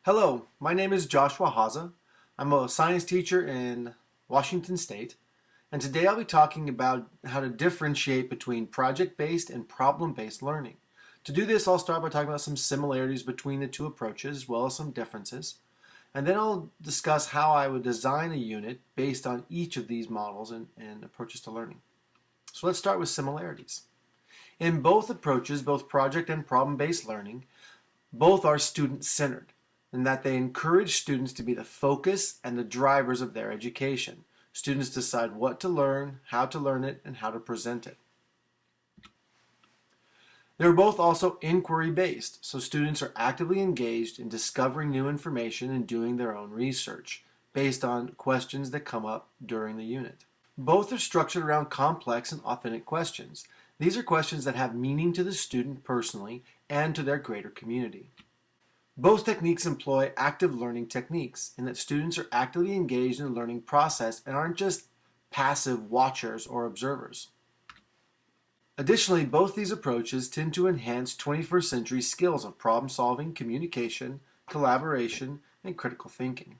Hello, my name is Joshua Haza. I'm a science teacher in Washington State, and today I'll be talking about how to differentiate between project-based and problem-based learning. To do this, I'll start by talking about some similarities between the two approaches as well as some differences, and then I'll discuss how I would design a unit based on each of these models and approaches to learning. So let's start with similarities. In both approaches, both project and problem-based learning, both are student-centered, in that they encourage students to be the focus and the drivers of their education. Students decide what to learn, how to learn it, and how to present it. They're both also inquiry-based, so students are actively engaged in discovering new information and doing their own research, based on questions that come up during the unit. Both are structured around complex and authentic questions. These are questions that have meaning to the student personally and to their greater community. Both techniques employ active learning techniques in that students are actively engaged in the learning process and aren't just passive watchers or observers. Additionally, both these approaches tend to enhance 21st century skills of problem solving, communication, collaboration, and critical thinking.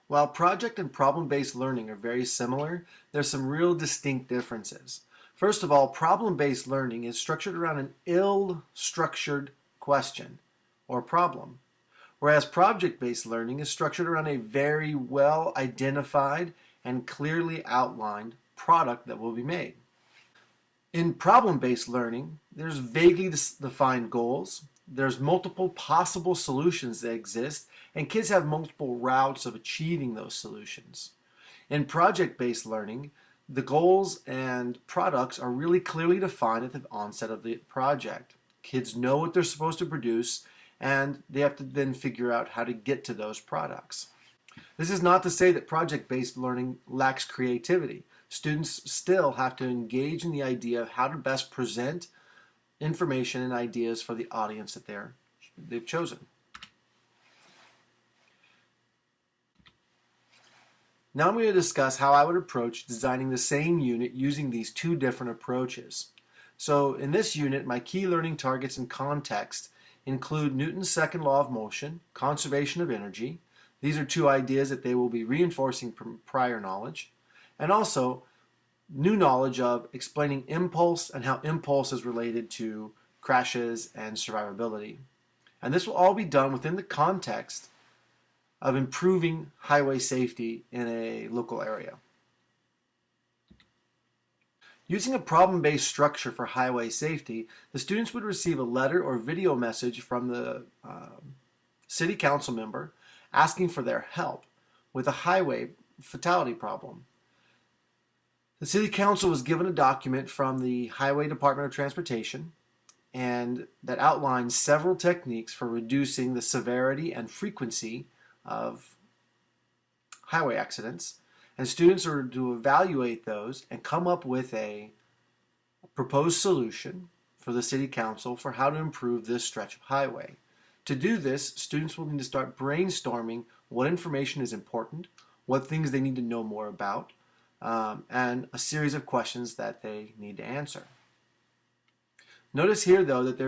While project and problem-based learning are very similar, there's some real distinct differences. First of all, problem-based learning is structured around an ill-structured question or problem, whereas project-based learning is structured around a very well identified and clearly outlined product that will be made. In problem-based learning, there's vaguely defined goals, there's multiple possible solutions that exist, and kids have multiple routes of achieving those solutions. In project-based learning, the goals and products are really clearly defined at the onset of the project. Kids know what they're supposed to produce, and they have to then figure out how to get to those products. This is not to say that project-based learning lacks creativity. Students still have to engage in the idea of how to best present information and ideas for the audience that they've chosen. Now I'm going to discuss how I would approach designing the same unit using these two different approaches. So in this unit, my key learning targets and context include Newton's second law of motion, conservation of energy. These are two ideas that they will be reinforcing from prior knowledge, and also new knowledge of explaining impulse and how impulse is related to crashes and survivability. And this will all be done within the context of improving highway safety in a local area. Using a problem-based structure for highway safety, the students would receive a letter or video message from the city council member asking for their help with a highway fatality problem. The city council was given a document from the Highway Department of Transportation and that outlines several techniques for reducing the severity and frequency of highway accidents. And students are to evaluate those and come up with a proposed solution for the city council for how to improve this stretch of highway. To do this, students will need to start brainstorming what information is important, what things they need to know more about, and a series of questions that they need to answer. Notice here, though, that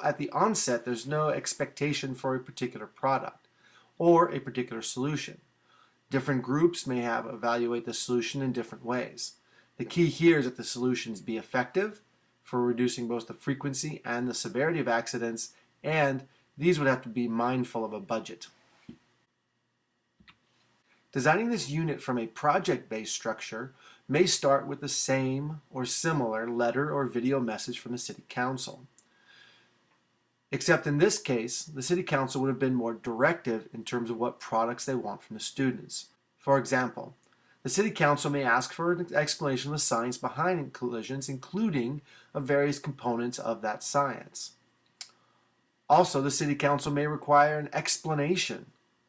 at the onset, there's no expectation for a particular product or a particular solution. Different groups may evaluate the solution in different ways. The key here is that the solutions be effective for reducing both the frequency and the severity of accidents, and these would have to be mindful of a budget. Designing this unit from a project-based structure may start with the same or similar letter or video message from the City Council. Except in this case, the City Council would have been more directive in terms of what products they want from the students. For example, the City Council may ask for an explanation of the science behind collisions, including of various components of that science. Also, the City Council may require an explanation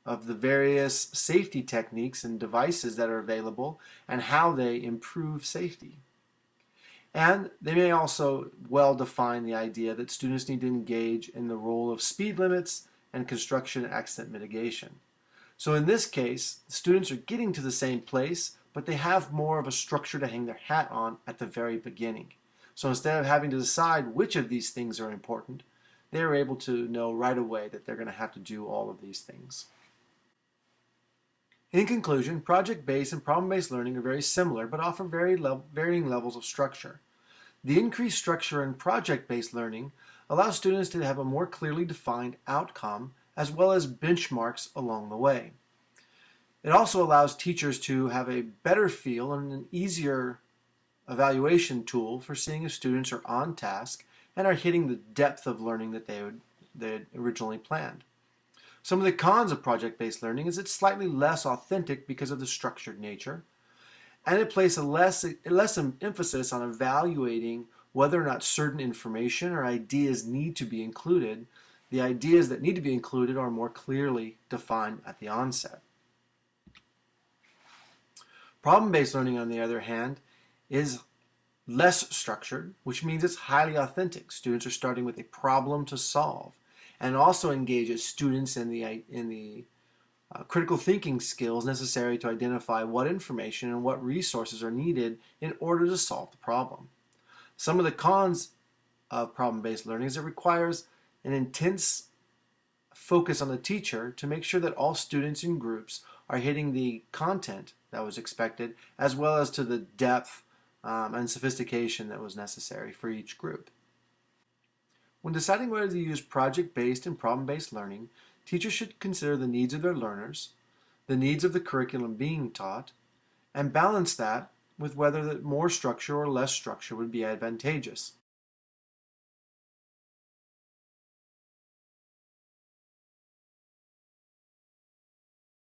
of the various safety techniques and devices that are available and how they improve safety. And they may also well define the idea that students need to engage in the role of speed limits and construction accident mitigation. So in this case, students are getting to the same place, but they have more of a structure to hang their hat on at the very beginning. So instead of having to decide which of these things are important, they're able to know right away that they're going to have to do all of these things. In conclusion, project-based and problem-based learning are very similar but offer varying levels of structure. The increased structure in project-based learning allows students to have a more clearly defined outcome as well as benchmarks along the way. It also allows teachers to have a better feel and an easier evaluation tool for seeing if students are on task and are hitting the depth of learning that they had originally planned. Some of the cons of project-based learning is it's slightly less authentic because of the structured nature, and it places less emphasis on evaluating whether or not certain information or ideas need to be included. The ideas that need to be included are more clearly defined at the onset. Problem-based learning, on the other hand, is less structured, which means it's highly authentic. Students are starting with a problem to solve, and also engages students in the critical thinking skills necessary to identify what information and what resources are needed in order to solve the problem. Some of the cons of problem-based learning is it requires an intense focus on the teacher to make sure that all students in groups are hitting the content that was expected, as well as to the depth and sophistication that was necessary for each group. When deciding whether to use project-based and problem-based learning, teachers should consider the needs of their learners, the needs of the curriculum being taught, and balance that with whether more structure or less structure would be advantageous.